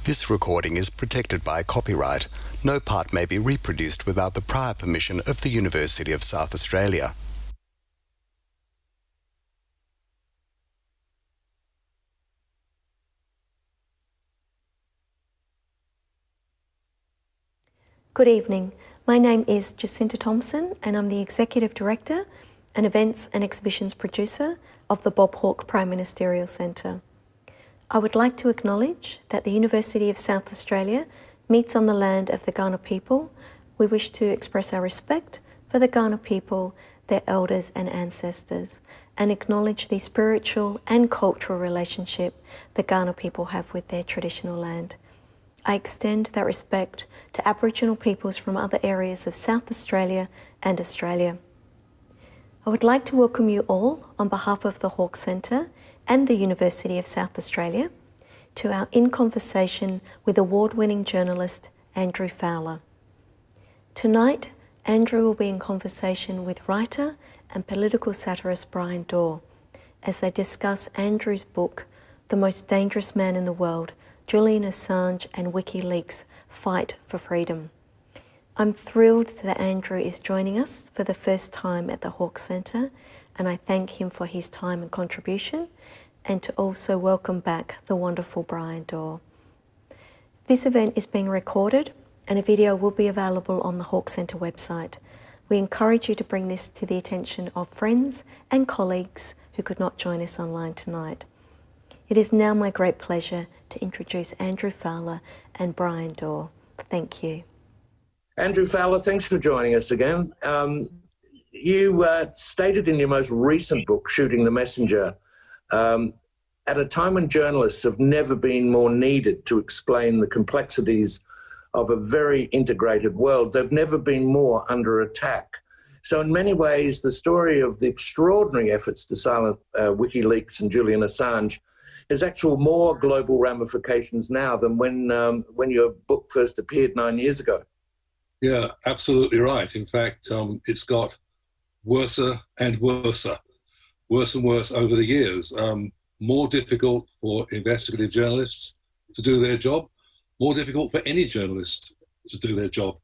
This recording is protected by copyright. No part may be reproduced without the prior permission of the University of South Australia. Good evening. My name is Jacinta Thompson and I'm the Executive Director and Events and Exhibitions Producer of the Bob Hawke Prime Ministerial Centre. I would like to acknowledge that the University of South Australia meets on the land of the Kaurna people. We wish to express our respect for the Kaurna people, their elders and ancestors, and acknowledge the spiritual and cultural relationship the Kaurna people have with their traditional land. I extend that respect to Aboriginal peoples from other areas of South Australia and Australia. I would like to welcome you all on behalf of the Hawke Centre and the University of South Australia to our In Conversation with award-winning journalist Andrew Fowler. Tonight, Andrew will be in conversation with writer and political satirist Bryan Dawe as they discuss Andrew's book, The Most Dangerous Man in the World, Julian Assange and WikiLeaks' Fight for Freedom. I'm thrilled that Andrew is joining us for the first time at the Hawke Centre, and I thank him for his time and contribution, and to also welcome back the wonderful Bryan Dawe. This event is being recorded and a video will be available on the Hawke Centre website. We encourage you to bring this to the attention of friends and colleagues who could not join us online tonight. It is now my great pleasure to introduce Andrew Fowler and Bryan Dawe. Thank you. Andrew Fowler, thanks for joining us again. You stated in your most recent book, Shooting the Messenger, at a time when journalists have never been more needed to explain the complexities of a very integrated world, they've never been more under attack. So in many ways, the story of the extraordinary efforts to silence WikiLeaks and Julian Assange has actual more global ramifications now than when your book first appeared 9 years ago. Yeah, absolutely right. In fact, it's got worse and worse over the years. More difficult for investigative journalists to do their job, more difficult for any journalist to do their job.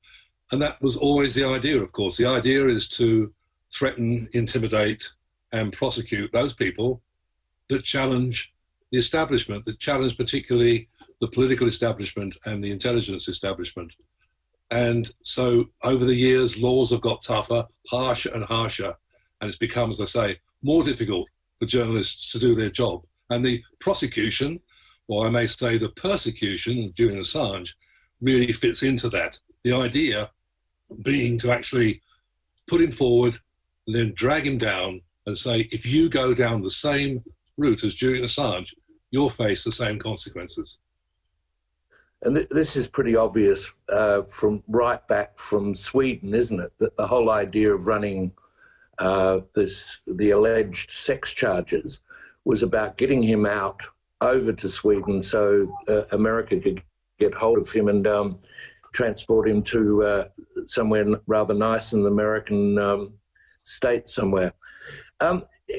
And that was always the idea, of course. The idea is to threaten, intimidate, and prosecute those people that challenge the establishment, that challenge particularly the political establishment and the intelligence establishment. And so over the years, laws have got tougher, harsher and harsher, and it's become, as I say, more difficult for journalists to do their job. And the prosecution, or I may say the persecution of Julian Assange, really fits into that. The idea being to actually put him forward and then drag him down and say, if you go down the same route as Julian Assange, you'll face the same consequences. And this is pretty obvious from right back from Sweden, isn't it? That the whole idea of running the alleged sex charges was about getting him out over to Sweden so America could get hold of him and transport him to somewhere rather nice in the American state somewhere.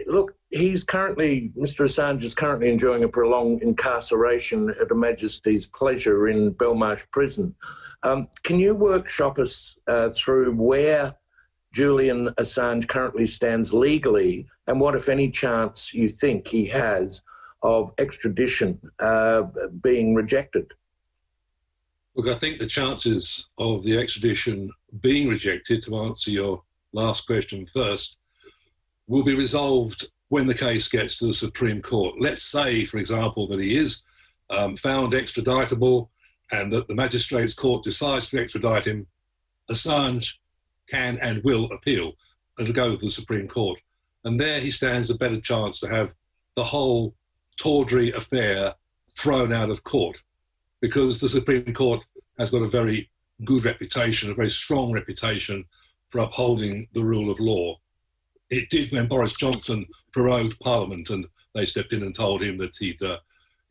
Look, Mr. Assange is currently enjoying a prolonged incarceration at Her Majesty's pleasure in Belmarsh prison. Can you workshop us through where Julian Assange currently stands legally and what, if any, chance you think he has of extradition being rejected? Look, I think the chances of the extradition being rejected, to answer your last question first, will be resolved when the case gets to the Supreme Court. Let's say, for example, that he is found extraditable and that the Magistrates' Court decides to extradite him. Assange can and will appeal and go to the Supreme Court. And there he stands a better chance to have the whole tawdry affair thrown out of court, because the Supreme Court has got a very good reputation, a very strong reputation for upholding the rule of law. It did when Boris Johnson prorogued Parliament and they stepped in and told him that he'd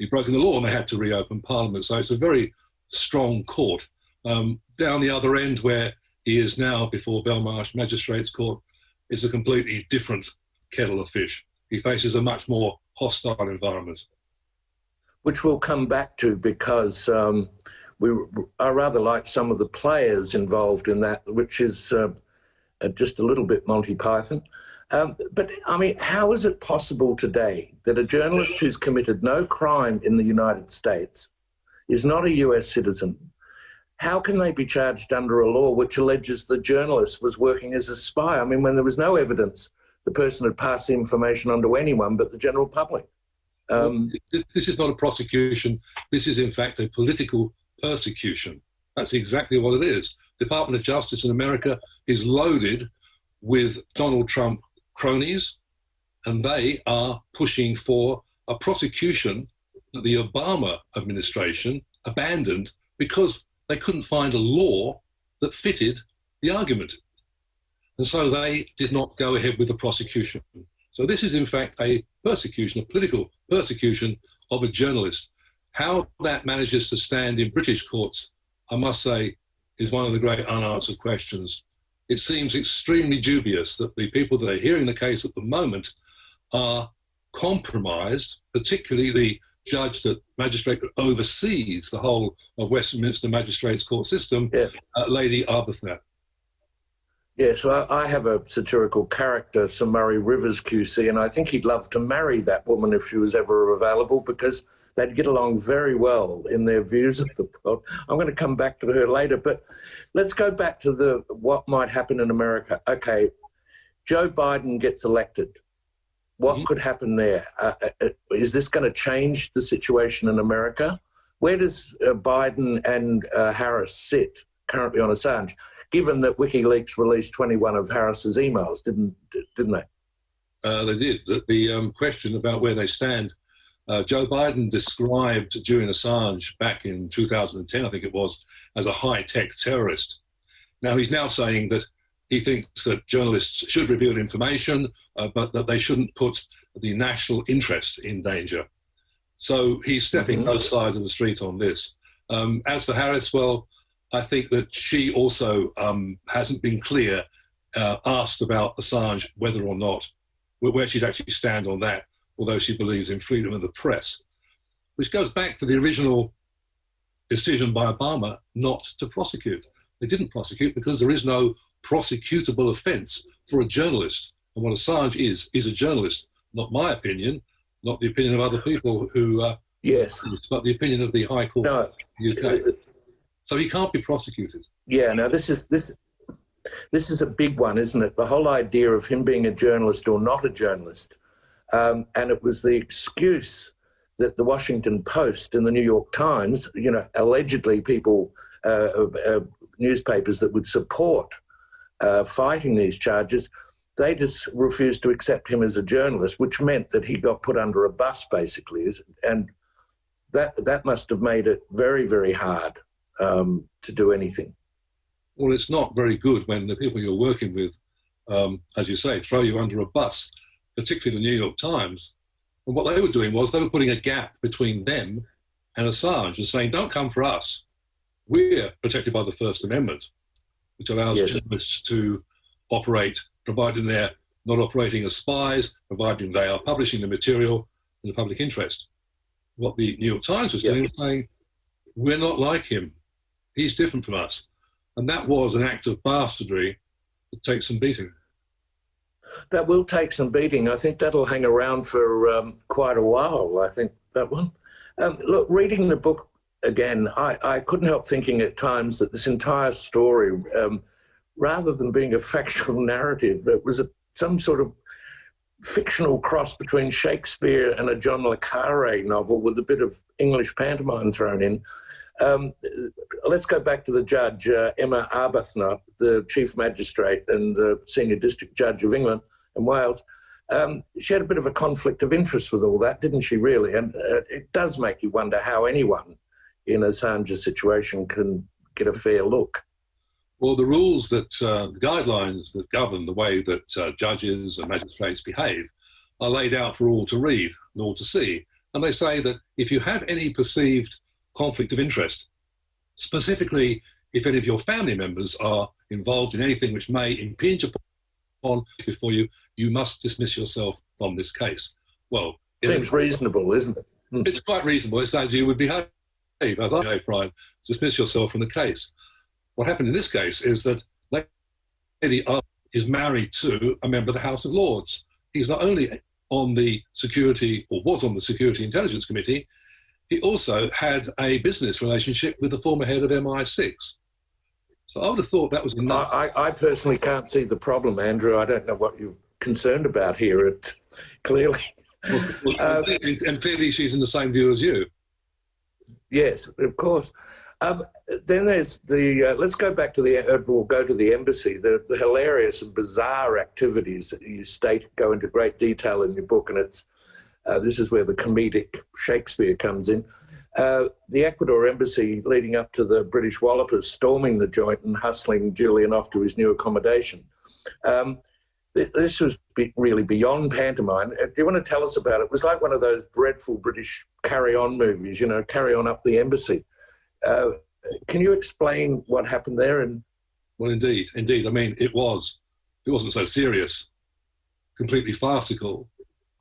broken the law and they had to reopen Parliament. So it's a very strong court. Down the other end where he is now before Belmarsh Magistrates Court is a completely different kettle of fish. He faces a much more hostile environment. which we'll come back to, because I rather like some of the players involved in that, which is just a little bit Monty Python. But, I mean, how is it possible today that a journalist who's committed no crime in the United States is not a US citizen? How can they be charged under a law which alleges the journalist was working as a spy? I mean, when there was no evidence the person had passed the information on to anyone but the general public. This is not a prosecution. This is, in fact, a political persecution. That's exactly what it is. Department of Justice in America is loaded with Donald Trump cronies, and they are pushing for a prosecution that the Obama administration abandoned because they couldn't find a law that fitted the argument. And so they did not go ahead with the prosecution. So this is, in fact, a persecution, a political persecution of a journalist. How that manages to stand in British courts, I must say, is one of the great unanswered questions. It seems extremely dubious that the people that are hearing the case at the moment are compromised, particularly the magistrate that oversees the whole of Westminster Magistrates Court system, Lady Arbuthnot. Yeah, so I have a satirical character, Sir Murray Rivers QC, and I think he'd love to marry that woman if she was ever available, because they'd get along very well in their views of the world. I'm going to come back to her later, but let's go back to what might happen in America. Okay, Joe Biden gets elected. What could happen there? Is this going to change the situation in America? Where does Biden and Harris sit currently on Assange, given that WikiLeaks released 21 of Harris's emails, didn't they? They did. The question about where they stand, Joe Biden described Julian Assange back in 2010, I think it was, as a high-tech terrorist. Now, he's now saying that he thinks that journalists should reveal information, but that they shouldn't put the national interest in danger. So he's stepping both sides of the street on this. As for Harris, well, I think that she also hasn't been clear, asked about Assange, whether or not, where she'd actually stand on that, although she believes in freedom of the press, which goes back to the original decision by Obama not to prosecute. They didn't prosecute because there is no prosecutable offence for a journalist. And what Assange is a journalist, not my opinion, not the opinion of other people who... yes. But the opinion of the High Court of the UK. So he can't be prosecuted. Yeah, now this is a big one, isn't it? The whole idea of him being a journalist or not a journalist. And it was the excuse that the Washington Post and the New York Times, allegedly people, newspapers that would support fighting these charges, they just refused to accept him as a journalist, which meant that he got put under a bus, basically. And that must have made it very, very hard to do anything. Well, it's not very good when the people you're working with, as you say, throw you under a bus, particularly the New York Times. And what they were doing was they were putting a gap between them and Assange and saying, don't come for us. We're protected by the First Amendment, which allows journalists to operate, providing they're not operating as spies, providing they are publishing the material in the public interest. What the New York Times was doing was saying, we're not like him. He's different from us. And that was an act of bastardry that takes some beating. That will take some beating. I think that'll hang around for quite a while, I think, that one. Look, reading the book again, I couldn't help thinking at times that this entire story, rather than being a factual narrative, it was some sort of fictional cross between Shakespeare and a John le Carré novel with a bit of English pantomime thrown in. Let's go back to the judge, Emma Arbuthnot, the Chief Magistrate and the Senior District Judge of England and Wales. She had a bit of a conflict of interest with all that, didn't she, really? And it does make you wonder how anyone in Assange's situation can get a fair look. Well, the rules the guidelines that govern the way that judges and magistrates behave are laid out for all to read and all to see. And they say that if you have any perceived conflict of interest, specifically if any of your family members are involved in anything which may impinge upon before you, you must dismiss yourself from this case. Well, seems reasonable, isn't it? It's quite reasonable. It's as you would behave, as I behave, Bryan. Dismiss yourself from the case. What happened in this case is that Lady R is married to a member of the House of Lords. He's not only on the Security, or was on the Security Intelligence Committee, he also had a business relationship with the former head of MI6. So I would have thought that was enough. I personally can't see the problem, Andrew. I don't know what you're concerned about here. Clearly. And clearly she's in the same view as you. Yes, of course. Then there's the, let's go back to we'll go to the embassy, the hilarious and bizarre activities that you go into great detail in your book, and this is where the comedic Shakespeare comes in. The Ecuador embassy leading up to the British wallopers storming the joint and hustling Julian off to his new accommodation. This was really beyond pantomime. Do you want to tell us about it? It was like one of those dreadful British carry-on movies, carry on up the embassy. Can you explain what happened there? Well, indeed. I mean, it wasn't so serious, completely farcical,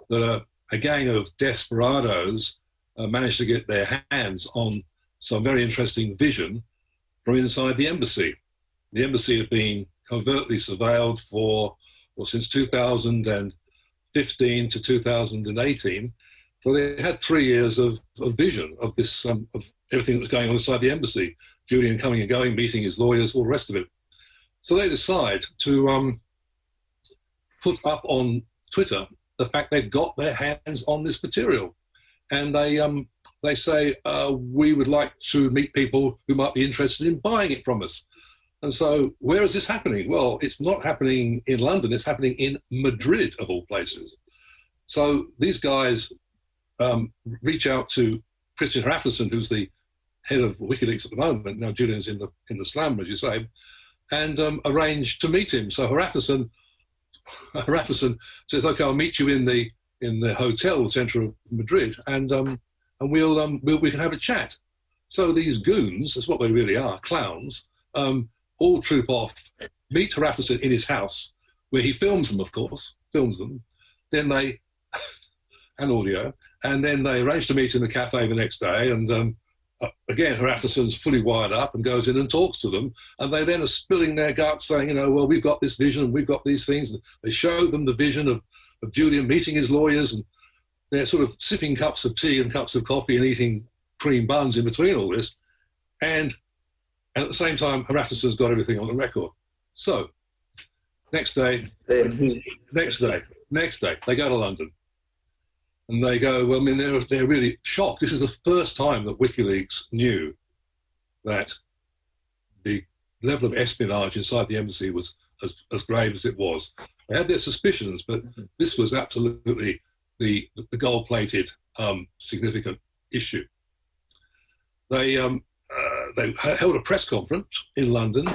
that a gang of desperados managed to get their hands on some very interesting vision from inside the embassy. The embassy had been covertly surveilled since 2015 to 2018. So they had 3 years of vision of this, of everything that was going on inside the embassy. Julian coming and going, meeting his lawyers, all the rest of it. So they decide to put up on Twitter the fact they've got their hands on this material. And they say, we would like to meet people who might be interested in buying it from us. And so where is this happening? Well, it's not happening in London, it's happening in Madrid, of all places. So these guys reach out to Christian Hrafnsson, who's the head of WikiLeaks at the moment. Now Julian's in the slammer, as you say, and arrange to meet him. So Hrafnsson says, "Okay, I'll meet you in the hotel, the centre of Madrid, and we can have a chat." So these goons, that's what they really are, clowns, all troop off, meet Hrafnsson in his house, where he films them, of course, then they, and audio, and then they arrange to meet in the cafe the next day, and again, Hrafnsson's fully wired up and goes in and talks to them, and they then are spilling their guts saying, well, we've got this vision, we've got these things, and they show them the vision of Julian meeting his lawyers, and they're sort of sipping cups of tea and cups of coffee and eating cream buns in between all this, and at the same time, Hrafnsson's got everything on the record. So, next day, they go to London. And they go, well, I mean, they're really shocked. This is the first time that WikiLeaks knew that the level of espionage inside the embassy was as grave as it was. They had their suspicions, but this was absolutely the gold-plated significant issue. They held a press conference in London,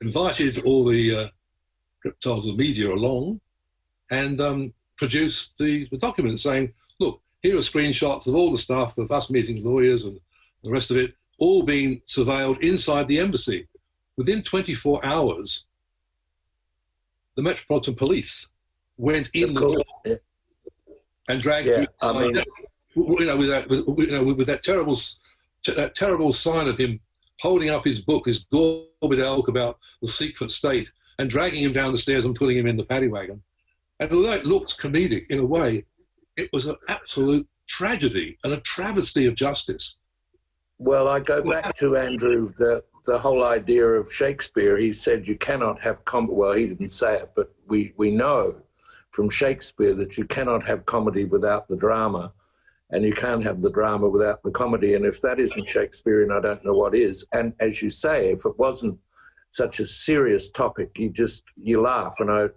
invited all the reptiles of the media along, and produced the document saying, look, here are screenshots of all the stuff of us meeting lawyers and the rest of it, all being surveilled inside the embassy. Within 24 hours, the Metropolitan Police went in the door and dragged through. With that terrible sign of him holding up his book, his Gorbidel book about the secret state, and dragging him down the stairs and putting him in the paddy wagon. And although it looked comedic in a way, it was an absolute tragedy and a travesty of justice. Well, I go back to Andrew, the whole idea of Shakespeare. He said you cannot have comedy. Well, he didn't say it, but we know from Shakespeare that you cannot have comedy without the drama, and you can't have the drama without the comedy. And if that isn't Shakespearean, I don't know what is. And as you say, if it wasn't such a serious topic, you laugh, and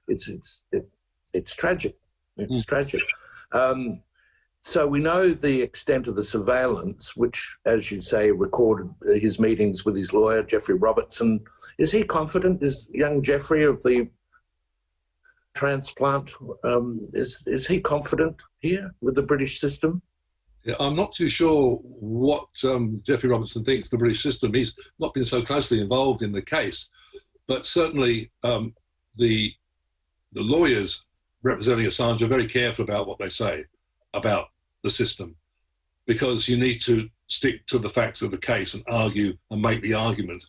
it's tragic. It's tragic. So we know the extent of the surveillance, which, as you say, recorded his meetings with his lawyer, Geoffrey Robertson. Is he confident? Is young Geoffrey of the transplant, is he confident here with the British system? Yeah, I'm not too sure what Geoffrey Robertson thinks of the British system. He's not been so closely involved in the case, but certainly the lawyers representing Assange are very careful about what they say about the system, because you need to stick to the facts of the case and argue and make the argument.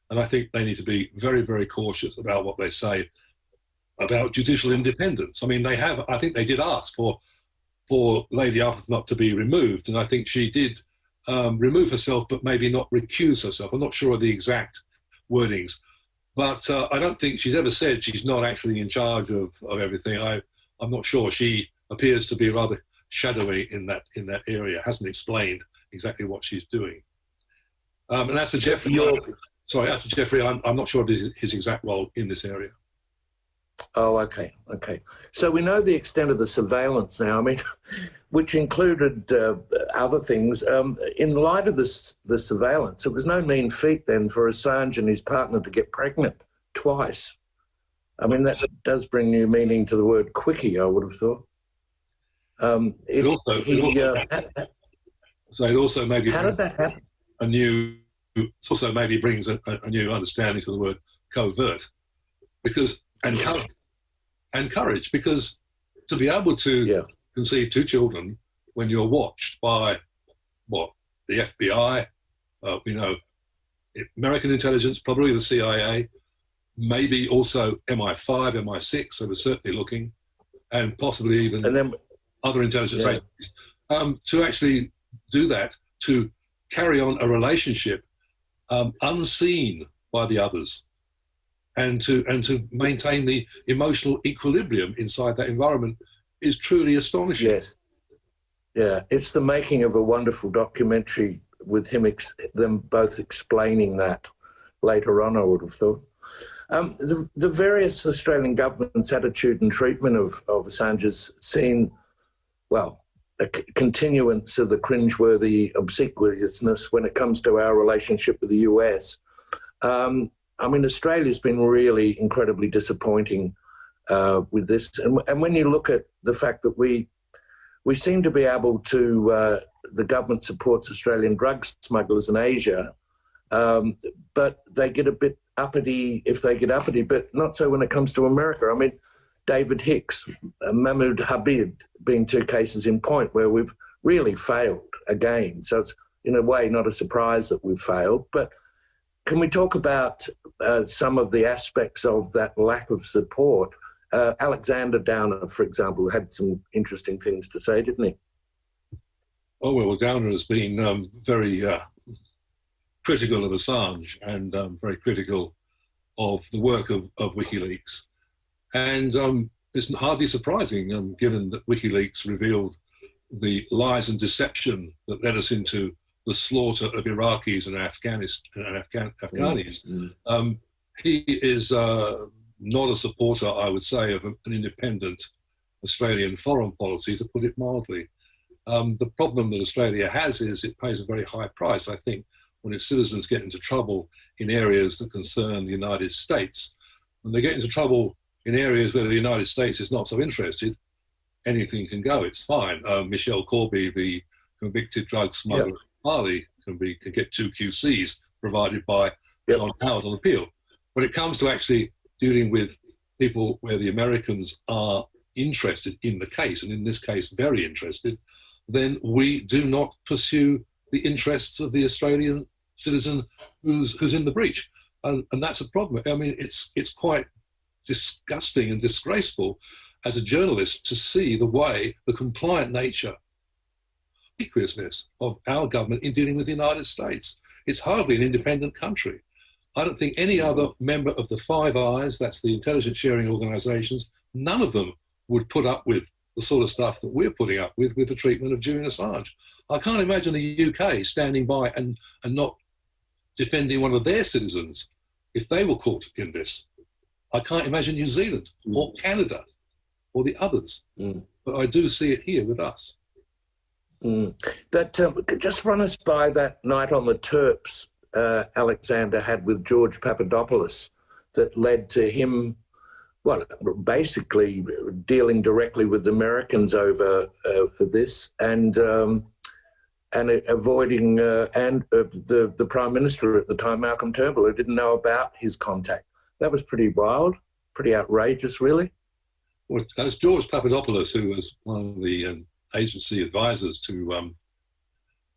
And I think they need to be very, very cautious about what they say about judicial independence. I mean, I think they did ask for Lady Arbuthnot to be removed, and I think she did remove herself, but maybe not recuse herself. I'm not sure of the exact wordings, but I don't think she's ever said she's not actually in charge of everything. I'm not sure. She appears to be rather shadowy in that area, hasn't explained exactly what she's doing. And as for Jeffrey, I'm not sure of his exact role in this area. Oh, okay. So we know the extent of the surveillance now, I mean, which included other things. In light of the surveillance, it was no mean feat then for Assange and his partner to get pregnant twice. I mean, that does bring new meaning to the word quickie, I would have thought. It also maybe how did that happen? It also maybe brings a new understanding to the word covert, because and courage, because to be able to conceive two children when you're watched by the FBI, American intelligence, probably the CIA, maybe also MI5, MI6, they were certainly looking, and possibly even other intelligence agencies, to actually do that, to carry on a relationship unseen by the others, and to maintain the emotional equilibrium inside that environment is truly astonishing. Yes. Yeah, it's the making of a wonderful documentary with them both explaining that later on, I would have thought. The various Australian government's attitude and treatment of Assange has seen, a continuance of the cringeworthy obsequiousness when it comes to our relationship with the US. I mean, Australia's been really incredibly disappointing with this. And when you look at the fact that we seem to be able to, the government supports Australian drug smugglers in Asia, but they get a bit uppity if they get uppity, but not so when it comes to America. I mean, David Hicks, Mahmoud Habib being two cases in point where we've really failed again. So it's in a way not a surprise that we've failed, but can we talk about some of the aspects of that lack of support? Alexander Downer, for example, had some interesting things to say, didn't he? Oh, well, Downer has been very critical of Assange and very critical of the work of WikiLeaks. And it's hardly surprising, given that WikiLeaks revealed the lies and deception that led us into the slaughter of Iraqis and Afghanis. He is not a supporter, I would say, of an independent Australian foreign policy, to put it mildly. The problem that Australia has is it pays a very high price, I think, when its citizens get into trouble in areas that concern the United States. When they get into trouble in areas where the United States is not so interested, anything can go. It's fine. Michelle Corby, the convicted drug smuggler in Mali, can get 2 QCs provided by John Howard on appeal. When it comes to actually dealing with people where the Americans are interested in the case, and in this case very interested, then we do not pursue the interests of the Australian citizen who's in the breach. And that's a problem. I mean, it's quite disgusting and disgraceful as a journalist to see the compliant nature, obsequiousness of our government in dealing with the United States. It's hardly an independent country. I don't think any other member of the Five Eyes, that's the intelligence sharing organisations, none of them would put up with the sort of stuff that we're putting up with the treatment of Julian Assange. I can't imagine the UK standing by and not defending one of their citizens if they were caught in this. I can't imagine New Zealand or Canada or the others, but I do see it here with us. Just run us by that night on the Terps Alexander had with George Papadopoulos that led to him, basically dealing directly with the Americans over this and avoiding the Prime Minister at the time, Malcolm Turnbull, who didn't know about his contact. That was pretty wild, pretty outrageous, really. Well, that's George Papadopoulos, who was one of the agency advisors to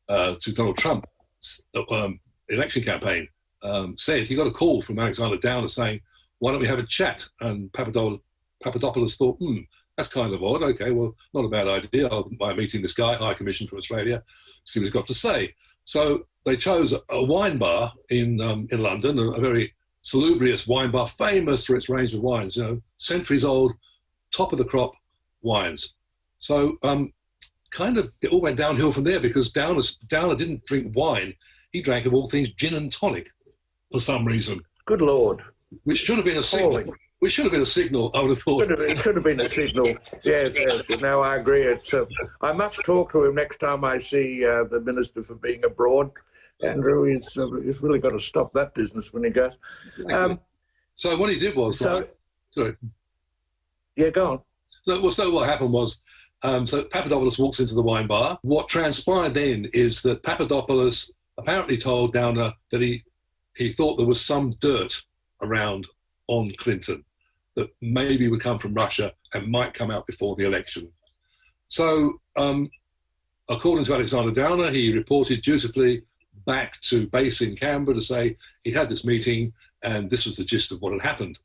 Donald Trump's election campaign, said he got a call from Alexander Downer saying, "Why don't we have a chat?" And Papadopoulos thought, that's kind of odd. Okay, well, not a bad idea. I'll by meeting this guy, High Commission from Australia, see what he's got to say. So they chose a wine bar in London, a very salubrious wine bar, famous for its range of wines, centuries old, top of the crop wines. So kind of it all went downhill from there, because Downer didn't drink wine. He drank, of all things, gin and tonic for some reason. Good Lord. Which should have been a signal. Which should have been a signal, I would have thought. It should have been a signal. Yes. No, I agree. I must talk to him next time I see the Minister for Being Abroad. Andrew, he's really got to stop that business when he goes. So what he did was... sorry. Yeah, go on. So what happened was, so Papadopoulos walks into the wine bar. What transpired then is that Papadopoulos apparently told Downer that he thought there was some dirt around on Clinton that maybe would come from Russia and might come out before the election. So according to Alexander Downer, he reported dutifully back to base in Canberra to say he had this meeting and this was the gist of what had happened.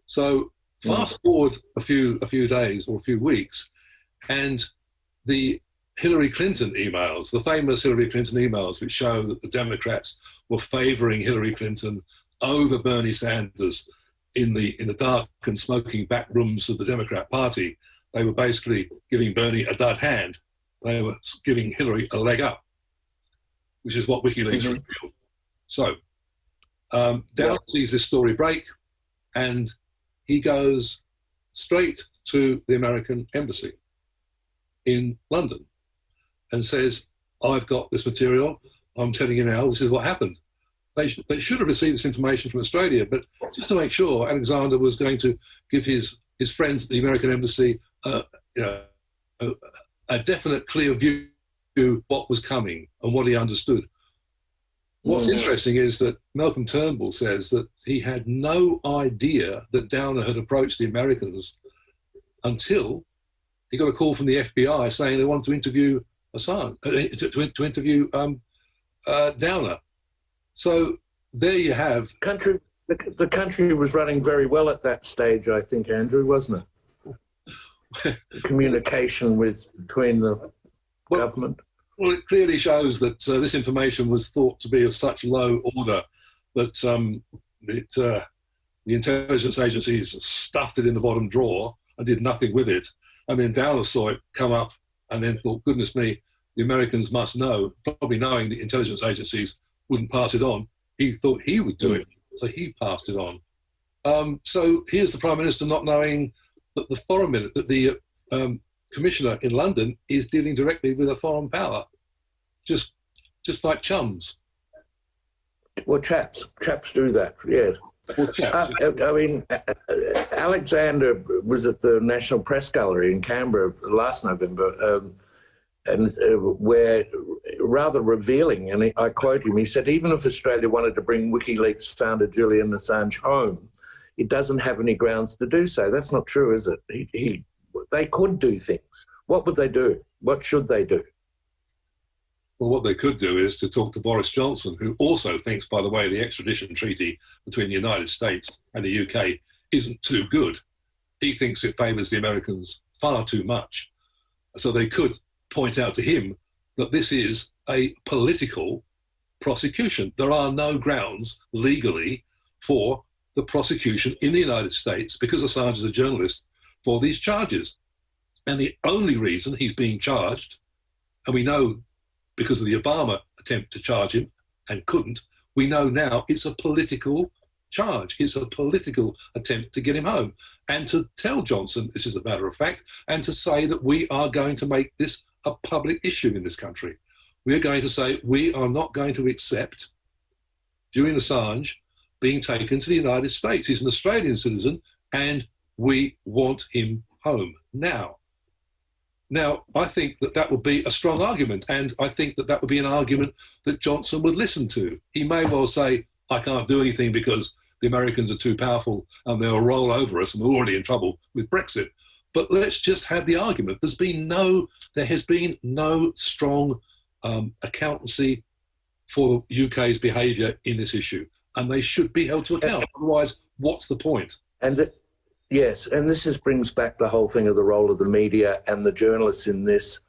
So fast forward a few days or a few weeks, and the Hillary Clinton emails, the famous Hillary Clinton emails, which show that the Democrats were favouring Hillary Clinton over Bernie Sanders in the dark and smoking back rooms of the Democrat Party. They were basically giving Bernie a dud hand. They were giving Hillary a leg up, which is what WikiLeaks revealed. So Downer sees this story break, and he goes straight to the American embassy in London and says, "I've got this material. I'm telling you now, this is what happened." They should have received this information from Australia, but just to make sure, Alexander was going to give his friends at the American embassy a definite, clear view of what was coming and what he understood. What's interesting is that Malcolm Turnbull says that he had no idea that Downer had approached the Americans until he got a call from the FBI saying they wanted to interview Assange, to interview Downer. So there you have... The country was running very well at that stage, I think, Andrew, wasn't it? Communication between the government. Well, it clearly shows that this information was thought to be of such low order that the intelligence agencies stuffed it in the bottom drawer and did nothing with it. And then Downer saw it come up and then thought, goodness me, the Americans must know, probably knowing the intelligence agencies wouldn't pass it on. He thought he would do it, so he passed it on. So here's the Prime Minister not knowing that the Commissioner in London is dealing directly with a foreign power, just like chums. Well, chaps do that, yes. Well, chaps. I mean, Alexander was at the National Press Gallery in Canberra last November, and where, rather revealing, and I quote him, he said, "Even if Australia wanted to bring WikiLeaks founder Julian Assange home, it doesn't have any grounds to do so." That's not true, is it? They could do things. What would they do? What should they do? Well, what they could do is to talk to Boris Johnson, who also thinks, by the way, the extradition treaty between the United States and the UK isn't too good. He thinks it favours the Americans far too much. So they could point out to him that this is a political prosecution. There are no grounds legally for the prosecution in the United States, because Assange is a journalist, for these charges. And the only reason he's being charged, and we know because of the Obama attempt to charge him and couldn't, we know now it's a political charge. It's a political attempt to get him home, and to tell Johnson this is a matter of fact, and to say that we are going to make this a public issue in this country. We're going to say we are not going to accept Julian Assange being taken to the United States. He's an Australian citizen, and we want him home now. Now, I think that would be a strong argument, and I think that would be an argument that Johnson would listen to. He may well say, I can't do anything because the Americans are too powerful and they'll roll over us and we're already in trouble with Brexit. But let's just have the argument. There has been no strong accountancy for the UK's behaviour in this issue, and they should be held to account. Otherwise, what's the point? Yes, and this brings back the whole thing of the role of the media and the journalists in this.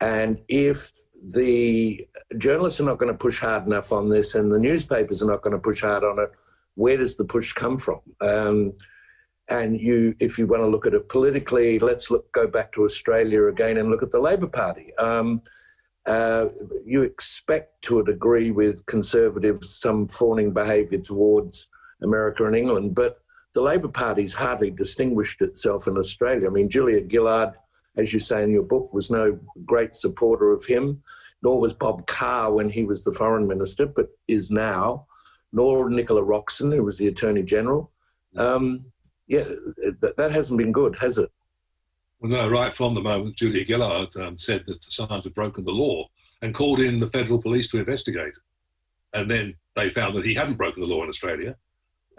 And if the journalists are not going to push hard enough on this and the newspapers are not going to push hard on it, where does the push come from? And if you want to look at it politically, go back to Australia again and look at the Labor Party. You expect to a degree with Conservatives some fawning behaviour towards America and England, but the Labor Party's hardly distinguished itself in Australia. I mean, Julia Gillard, as you say in your book, was no great supporter of him, nor was Bob Carr when he was the Foreign Minister, but is now, nor Nicola Roxon, who was the Attorney General. That hasn't been good, has it? Well, no, right from the moment Julia Gillard said that Assange had broken the law and called in the federal police to investigate. And then they found that he hadn't broken the law in Australia,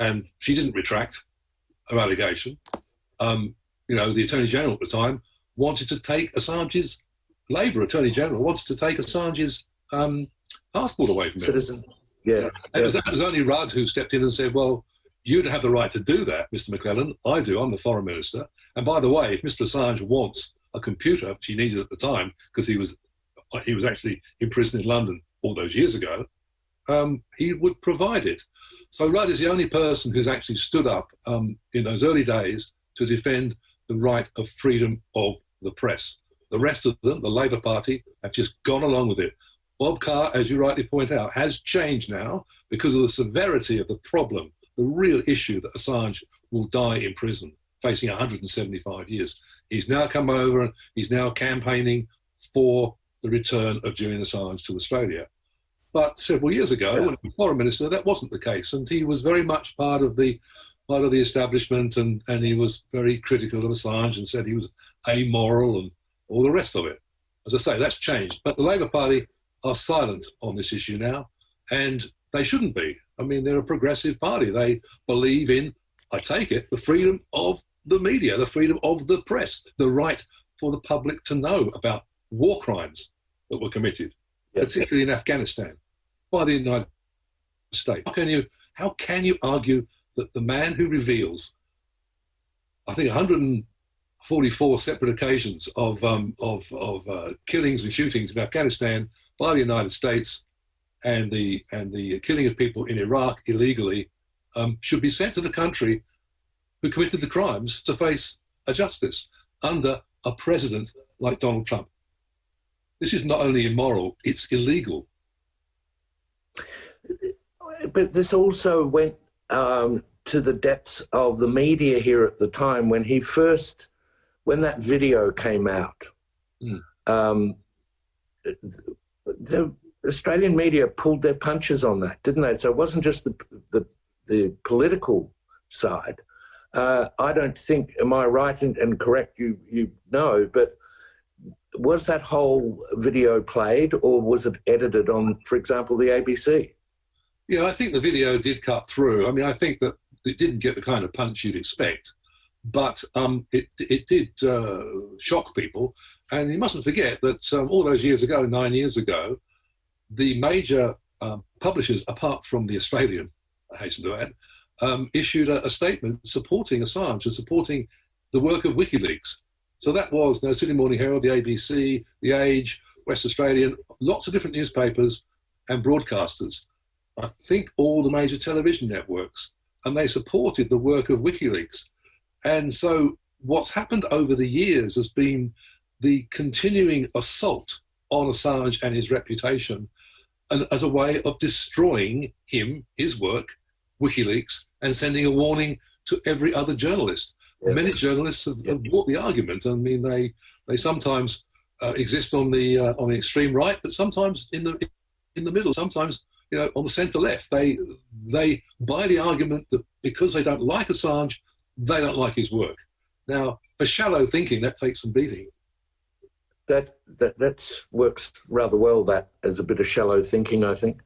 and she didn't retract her allegation. The Attorney General at the time wanted to take Assange's, Labour Attorney General wanted to take Assange's passport away from him. Citizen, yeah. And it was only Rudd who stepped in and said, well, you'd have the right to do that, Mr. McClellan. I do, I'm the Foreign Minister. And by the way, if Mr. Assange wants a computer, which he needed at the time, because he was actually imprisoned in London all those years ago, he would provide it. So Rudd is the only person who's actually stood up in those early days to defend the right of freedom of the press. The rest of them, the Labour Party, have just gone along with it. Bob Carr, as you rightly point out, has changed now because of the severity of the problem, the real issue that Assange will die in prison, facing 175 years. He's now come over and he's now campaigning for the return of Julian Assange to Australia. But several years ago, when he was Foreign Minister, that wasn't the case, and he was very much part of the establishment, and he was very critical of Assange and said he was amoral and all the rest of it. As I say, that's changed. But the Labour Party are silent on this issue now, and they shouldn't be. I mean, they're a progressive party. They believe in, I take it, the freedom of the media, the freedom of the press, the right for the public to know about war crimes that were committed, particularly in Afghanistan, by the United States. How can you argue that the man who reveals, I think, 144 separate occasions of killings and shootings in Afghanistan by the United States and the killing of people in Iraq illegally, should be sent to the country who committed the crimes to face a justice under a president like Donald Trump? This is not only immoral, it's illegal. But this also went to the depths of the media here at the time when that video came out. The Australian media pulled their punches on that, didn't they? So it wasn't just the political side. I don't think, am I right and correct, you know, but was that whole video played or was it edited on, for example, the ABC? Yeah, I think the video did cut through. I mean, I think that it didn't get the kind of punch you'd expect, but it did shock people. And you mustn't forget that all those years ago, 9 years ago, the major publishers, apart from the Australian, I hasten to add, issued a statement supporting Assange and supporting the work of WikiLeaks. So that was the Sydney Morning Herald, the ABC, The Age, West Australian, lots of different newspapers and broadcasters. I think all the major television networks, and they supported the work of WikiLeaks. And so what's happened over the years has been the continuing assault on Assange and his reputation, and as a way of destroying him, his work, WikiLeaks, and sending a warning to every other journalist. Yeah. Many journalists have bought the argument. I mean, they sometimes exist on the extreme right, but sometimes in the middle, sometimes on the centre left. They buy the argument that because they don't like Assange, they don't like his work. Now, for shallow thinking, that takes some beating. That works rather well. That as a bit of shallow thinking, I think.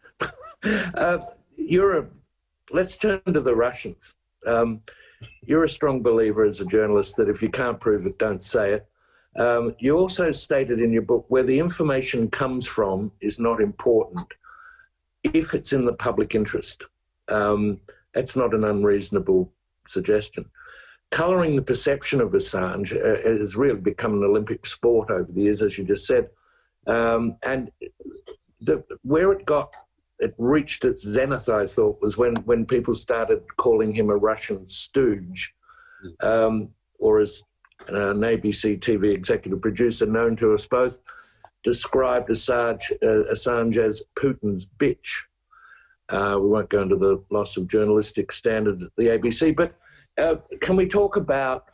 Let's turn to the Russians. you're a strong believer as a journalist that if you can't prove it, don't say it. You also stated in your book where the information comes from is not important if it's in the public interest. That's not an unreasonable suggestion. Colouring the perception of Assange has really become an Olympic sport over the years, as you just said. And where it reached its zenith, I thought, was when people started calling him a Russian stooge, or as an ABC TV executive producer known to us both described Assange as Putin's bitch. We won't go into the loss of journalistic standards at the ABC, but can we talk about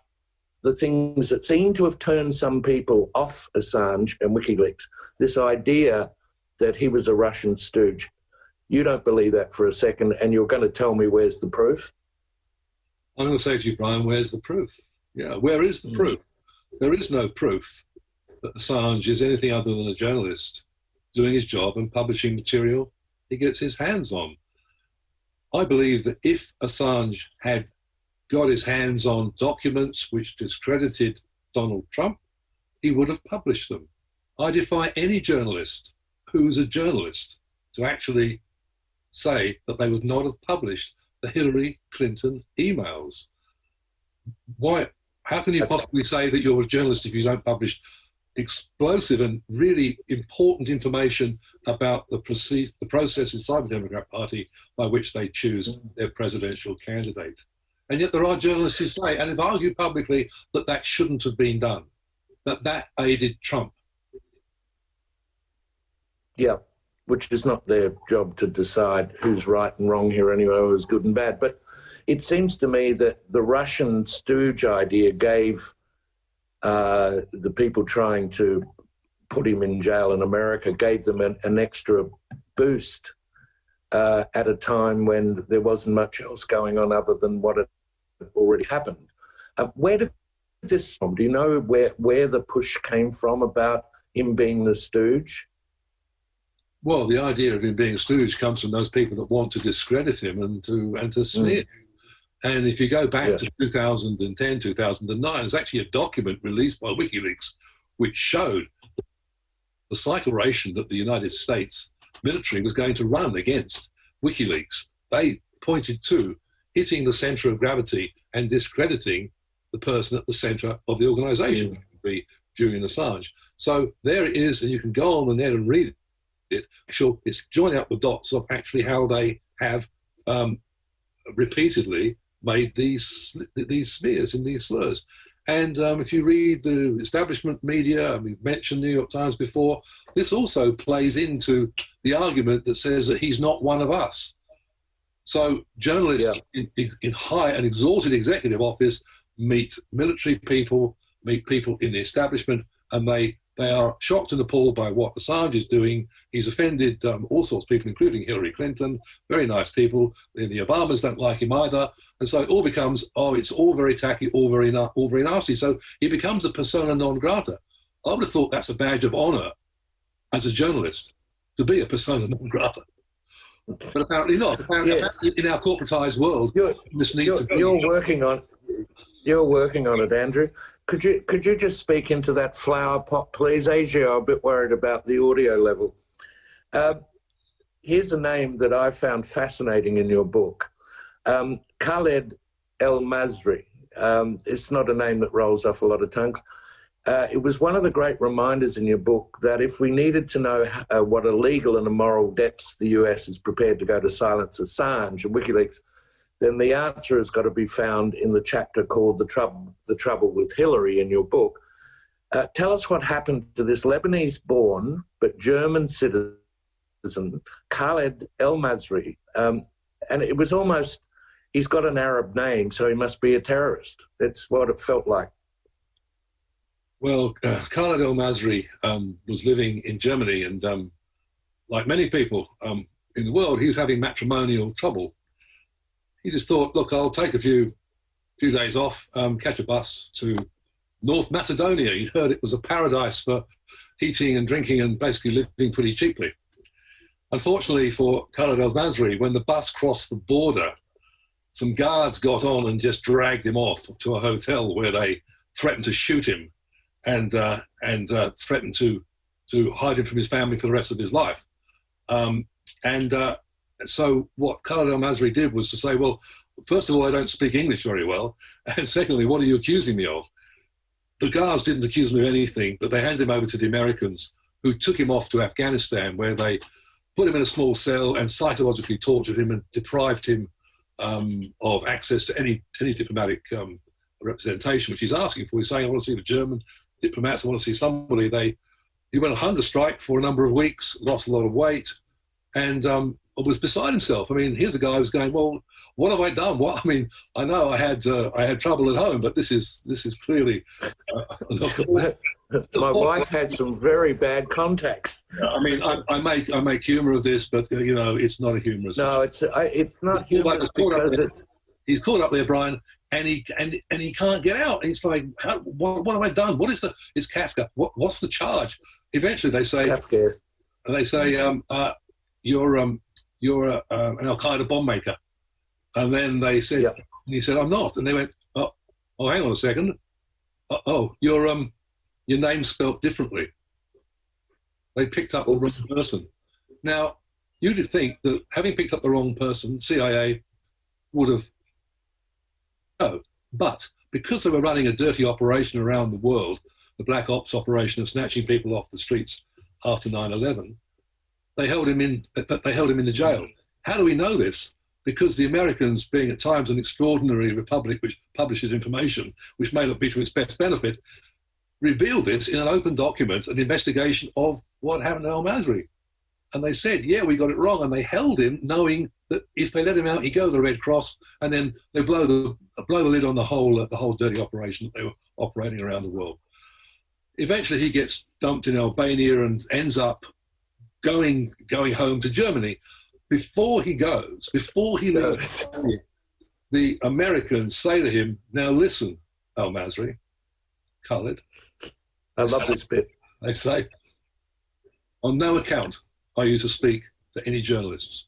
the things that seem to have turned some people off Assange and WikiLeaks? This idea that he was a Russian stooge. You don't believe that for a second, and you're going to tell me where's the proof? I'm going to say to you, Brian, where's the proof? Yeah, where is the proof? There is no proof that Assange is anything other than a journalist doing his job and publishing material he gets his hands on. I believe that if Assange had got his hands on documents which discredited Donald Trump, he would have published them. I defy any journalist who's a journalist to actually say that they would not have published the Hillary Clinton emails. Why? How can you possibly say that you're a journalist if you don't publish explosive and really important information about the process inside the Democrat Party by which they choose their presidential candidate? And yet there are journalists who say, and have argued publicly, that that shouldn't have been done, that aided Trump. Yeah, which is not their job to decide who's right and wrong here anyway, who's good and bad. But it seems to me that the Russian stooge idea gave the people trying to put him in jail in America, gave them an extra boost at a time when there wasn't much else going on other than what had already happened. Where did this from? Do you know where the push came from about him being the stooge? Well, the idea of him being a stooge comes from those people that want to discredit him and to smear him. And if you go back to 2010, 2009, there's actually a document released by WikiLeaks which showed the cycleration that the United States military was going to run against WikiLeaks. They pointed to hitting the centre of gravity and discrediting the person at the centre of the organisation, which would be Julian Assange. So there it is, and you can go on the net and read it. It's joining up the dots of actually how they have repeatedly made these smears and these slurs. And if you read the establishment media, and we've mentioned New York Times before, this also plays into the argument that says that he's not one of us. So journalists in high and exalted executive office meet military people, meet people in the establishment, and they are shocked and appalled by what Assange is doing. He's offended all sorts of people, including Hillary Clinton, very nice people. The Obamas don't like him either. And so it all becomes, it's all very tacky, all very nasty. So he becomes a persona non grata. I would have thought that's a badge of honour as a journalist, to be a persona non grata. But apparently not. Apparently in our corporatised world, you're working on it, Andrew. Could you just speak into that flower pot, please? Asia, I'm a bit worried about the audio level. Here's a name that I found fascinating in your book. Khaled El-Masri. It's not a name that rolls off a lot of tongues. It was one of the great reminders in your book that if we needed to know what a legal and immoral depths the US is prepared to go to silence Assange and WikiLeaks, then the answer has got to be found in the chapter called The Trouble with Hillary in your book. Tell us what happened to this Lebanese-born but German citizen, Khaled El-Masri. And it was almost, he's got an Arab name, so he must be a terrorist. That's what it felt like. Well, Khaled El-Masri was living in Germany, and like many people in the world, he was having matrimonial trouble. He just thought, look, I'll take a few days off, catch a bus to North Macedonia. He'd heard it was a paradise for eating and drinking and basically living pretty cheaply. Unfortunately for Khaled El-Masri, when the bus crossed the border some guards got on and just dragged him off to a hotel where they threatened to shoot him and threatened to hide him from his family for the rest of his life. So what Khaled al-Masri did was to say, well, first of all, I don't speak English very well. And secondly, what are you accusing me of? The guards didn't accuse me of anything, but they handed him over to the Americans, who took him off to Afghanistan, where they put him in a small cell and psychologically tortured him and deprived him of access to any diplomatic representation, which he's asking for. He's saying, I want to see the German diplomats, I want to see somebody. He went on hunger strike for a number of weeks, lost a lot of weight, and was beside himself. I mean, here's a guy who's going, well, what have I done? What, I mean, I know I had trouble at home, but this is clearly. My wife had some very bad contacts. I mean, I make humour of this, but you know, it's not a humorous. No, it's not humorous because he's caught up there, Brian, and he can't get out. And it's like, what have I done? It's Kafka. What's the charge? Eventually, they say, you're an Al Qaeda bomb maker, and then they said, and he said, I'm not, and they went, oh, hang on a second, your name's spelt differently. They picked up the wrong person. Now, you'd think that having picked up the wrong person, CIA would have. No, but because they were running a dirty operation around the world, the black ops operation of snatching people off the streets after 9/11, they held him in the jail. How do we know this? Because the Americans, being at times an extraordinary republic which publishes information which may not be to its best benefit, revealed this in an open document, an investigation of what happened to al-Masri. And they said, yeah, we got it wrong. And they held him knowing that if they let him out, he'd go to the Red Cross, and then they blow the lid on the whole dirty operation that they were operating around the world. Eventually he gets dumped in Albania and ends up going home to Germany. Before he leaves, the Americans say to him, now listen, al-Masri, Khaled. I love this bit. They say, on no account are you to speak to any journalists.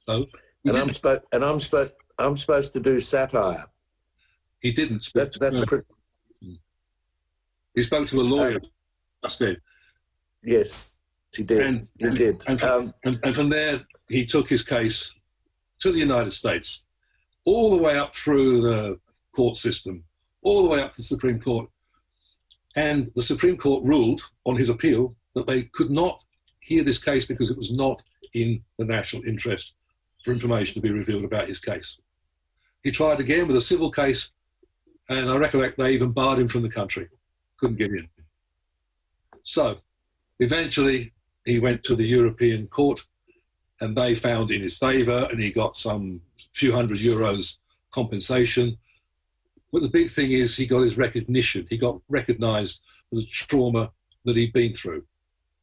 So, I'm supposed to do satire. He didn't speak. He spoke to a lawyer instead. Yes, he did. And from there, he took his case to the United States, all the way up through the court system, all the way up to the Supreme Court. And the Supreme Court ruled on his appeal that they could not hear this case because it was not in the national interest for information to be revealed about his case. He tried again with a civil case, and I recollect they even barred him from the country. Couldn't get in. So eventually he went to the European Court, and they found in his favour, and he got some few €100 compensation. But the big thing is he got his recognition. He got recognised for the trauma that he'd been through.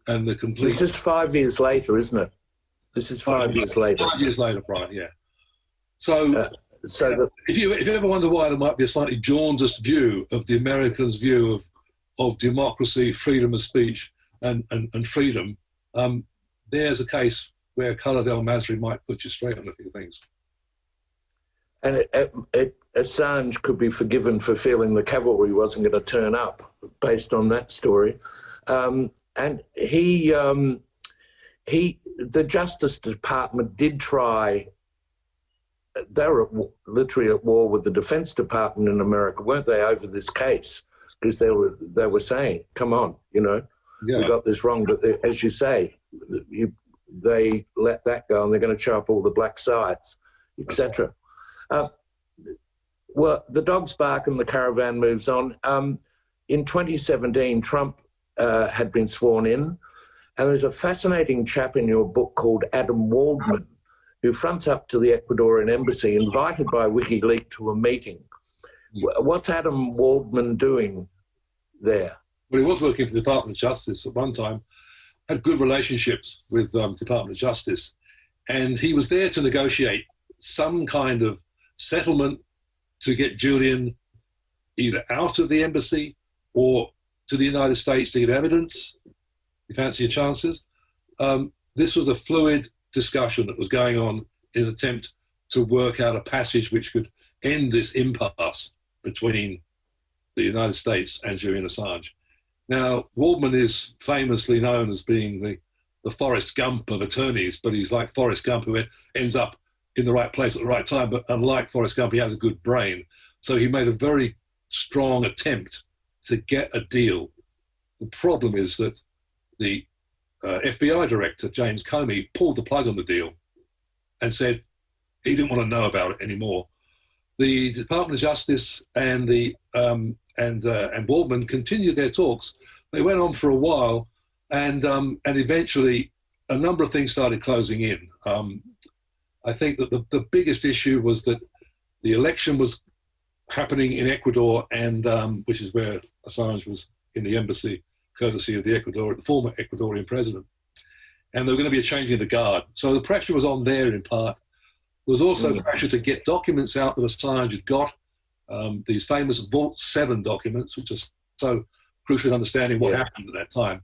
And the complete... This is 5 years later, isn't it? This is 5 years later. 5 years later, Brian, yeah. So if you ever wonder why there might be a slightly jaundiced view of the Americans' view of democracy, freedom of speech, and freedom, there's a case where Khaled al-Masri might put you straight on a few things. And Assange could be forgiven for feeling the cavalry wasn't going to turn up, based on that story. And the Justice Department did try. They were literally at war with the Defense Department in America, weren't they, over this case? Because they were saying, "Come on, we got this wrong." But as you say, they let that go, and they're going to show up all the black sites, etc. Well, the dogs bark and the caravan moves on. In 2017, Trump had been sworn in, and there's a fascinating chap in your book called Adam Waldman, who fronts up to the Ecuadorian embassy, invited by WikiLeaks to a meeting. What's Adam Waldman doing there? Well, he was working for the Department of Justice at one time, had good relationships with the Department of Justice, and he was there to negotiate some kind of settlement to get Julian either out of the embassy or to the United States to give evidence. You fancy your chances? This was a fluid discussion that was going on in an attempt to work out a passage which could end this impasse between the United States and Julian Assange. Now, Waldman is famously known as being the Forrest Gump of attorneys, but he's like Forrest Gump who ends up in the right place at the right time. But unlike Forrest Gump, he has a good brain. So he made a very strong attempt to get a deal. The problem is that the FBI director, James Comey, pulled the plug on the deal and said he didn't want to know about it anymore. The Department of Justice and Waldman continued their talks. They went on for a while, and eventually a number of things started closing in. I think that the biggest issue was that the election was happening in Ecuador, and which is where Assange was in the embassy, courtesy of the former Ecuadorian president. And there were going to be a changing of the guard. So the pressure was on there in part. There was also pressure to get documents out that Assange had got, these famous Vault 7 documents, which are so crucial in understanding what happened at that time.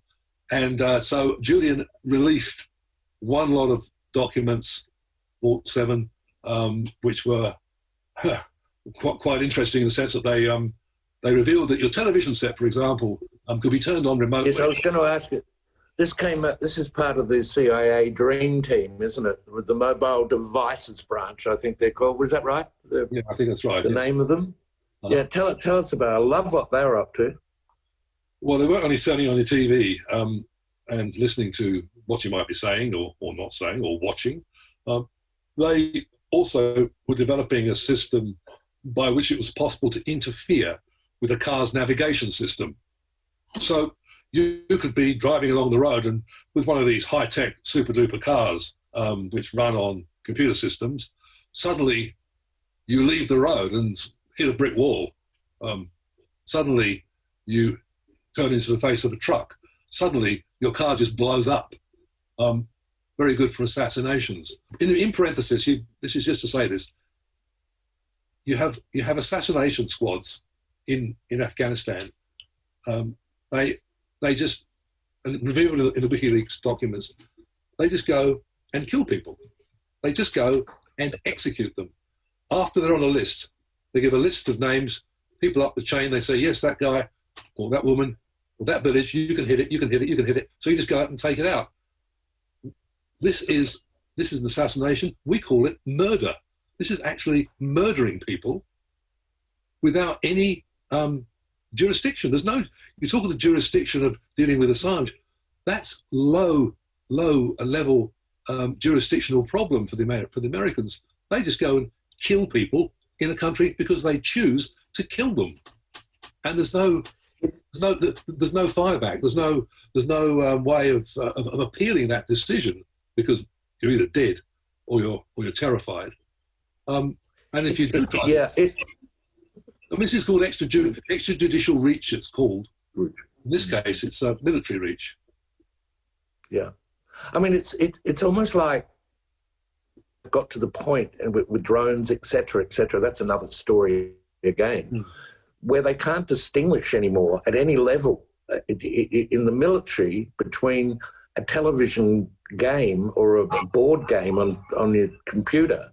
And so Julian released one lot of documents, Vault 7, which were quite interesting in the sense that they revealed that your television set, for example, could be turned on remotely. Yes, I was going to ask you. This is part of the CIA Dream Team, isn't it? With the Mobile Devices Branch, I think they're called. Was that right? Yeah, I think that's right. The name of them? Yeah, tell us about it. I love what they're up to. Well, they weren't only turning on your TV and listening to what you might be saying or not saying or watching. They also were developing a system by which it was possible to interfere with a car's navigation system. So you could be driving along the road and with one of these high-tech super-duper cars which run on computer systems, suddenly you leave the road and hit a brick wall. Suddenly you turn into the face of a truck. Suddenly your car just blows up. Very good for assassinations. In parenthesis, this is just to say this, you have assassination squads in Afghanistan. They just, and revealed in the WikiLeaks documents, they just go and kill people. They just go and execute them. After they're on a list, they give a list of names, people up the chain, they say, yes, that guy or that woman or that village, you can hit it, you can hit it, you can hit it. So you just go out and take it out. This is an assassination. We call it murder. This is actually murdering people without any jurisdiction. You talk of the jurisdiction of dealing with Assange. That's low level jurisdictional problem for the Americans. They just go and kill people in a country because they choose to kill them, and there's no fireback. There's no way of appealing that decision because you're either dead or you're terrified. And if you do, this is called extrajudicial reach. It's called. In this case, it's a military reach. Yeah, I mean, it's almost like got to the point, and with drones, etc., etc. That's another story again, where they can't distinguish anymore at any level in the military between a television game or a board game on your computer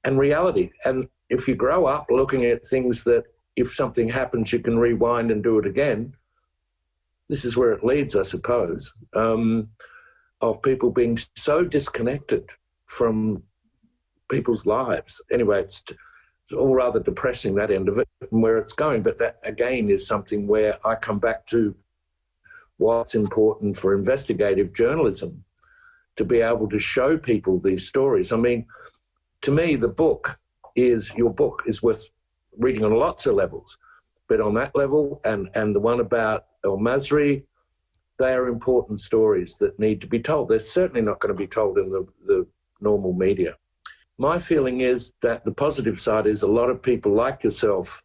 and reality. And if you grow up looking at things that if something happens, you can rewind and do it again, this is where it leads, I suppose, of people being so disconnected from people's lives. Anyway, it's all rather depressing, that end of it, and where it's going. But that, again, is something where I come back to what's important for investigative journalism, to be able to show people these stories. I mean, to me, your book is worth reading on lots of levels, but on that level and the one about El-Masri, they are important stories that need to be told. They're certainly not going to be told in the normal media. My feeling is that the positive side is a lot of people like yourself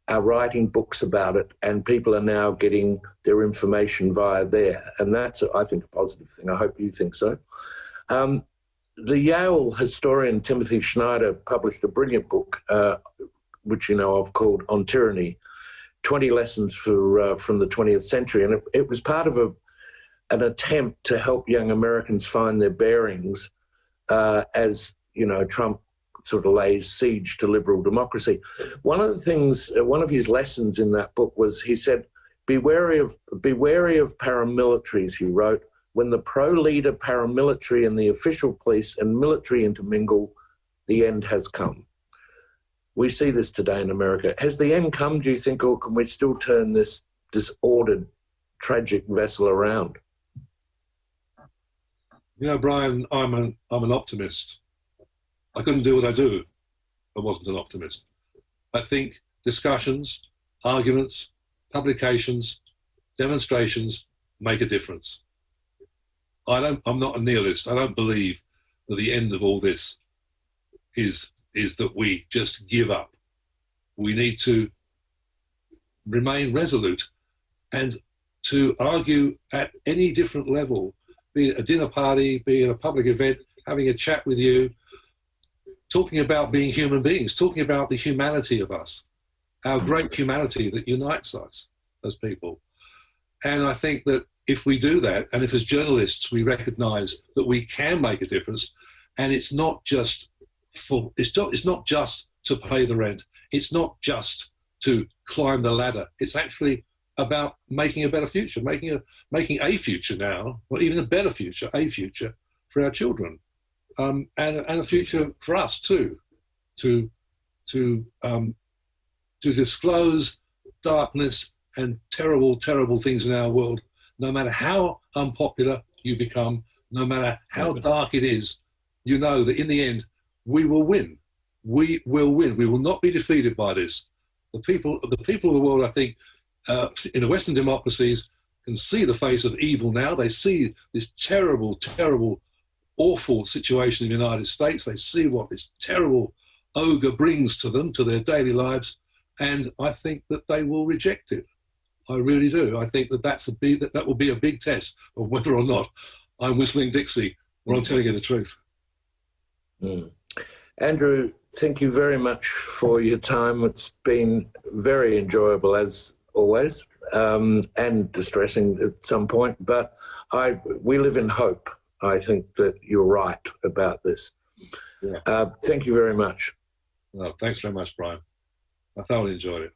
are writing books about it, and people are now getting their information via there. And that's, I think, a positive thing. I hope you think so. The Yale historian Timothy Schneider published a brilliant book, which you know of, called On Tyranny, 20 Lessons from the 20th Century. And it was part of an attempt to help young Americans find their bearings as, you know, Trump sort of lays siege to liberal democracy. One of the things, one of his lessons in that book was, he said, be wary of paramilitaries, he wrote. When the pro-leader paramilitary and the official police and military intermingle, the end has come. We see this today in America. Has the end come, do you think, or can we still turn this disordered, tragic vessel around? You know, Brian, I'm an optimist. I couldn't do what I do if I wasn't an optimist. I think discussions, arguments, publications, demonstrations make a difference. I'm not a nihilist. I don't believe that the end of all this is that we just give up. We need to remain resolute and to argue at any different level, be it a dinner party, be it a public event, having a chat with you, talking about being human beings, talking about the humanity of us, our great humanity that unites us as people. And I think that if we do that, and if as journalists we recognise that we can make a difference, and it's not just to pay the rent, it's not just to climb the ladder, it's actually about making a better future, making a future now, or even a better future, a future for our children, and a future for us too, to disclose darkness and terrible, terrible things in our world. No matter how unpopular you become, no matter how dark it is, you know that in the end, we will win. We will win. We will not be defeated by this. The people of the world, I think, in the Western democracies, can see the face of evil now. They see this terrible, terrible, awful situation in the United States. They see what this terrible ogre brings to them, to their daily lives, and I think that they will reject it. I really do. I think that will be a big test of whether or not I'm whistling Dixie or I'm telling you the truth. Andrew, thank you very much for your time. It's been very enjoyable as always, and distressing at some point, but we live in hope. I think that you're right about this. Yeah. Thank you very much. Well, thanks very much, Brian. I thoroughly enjoyed it.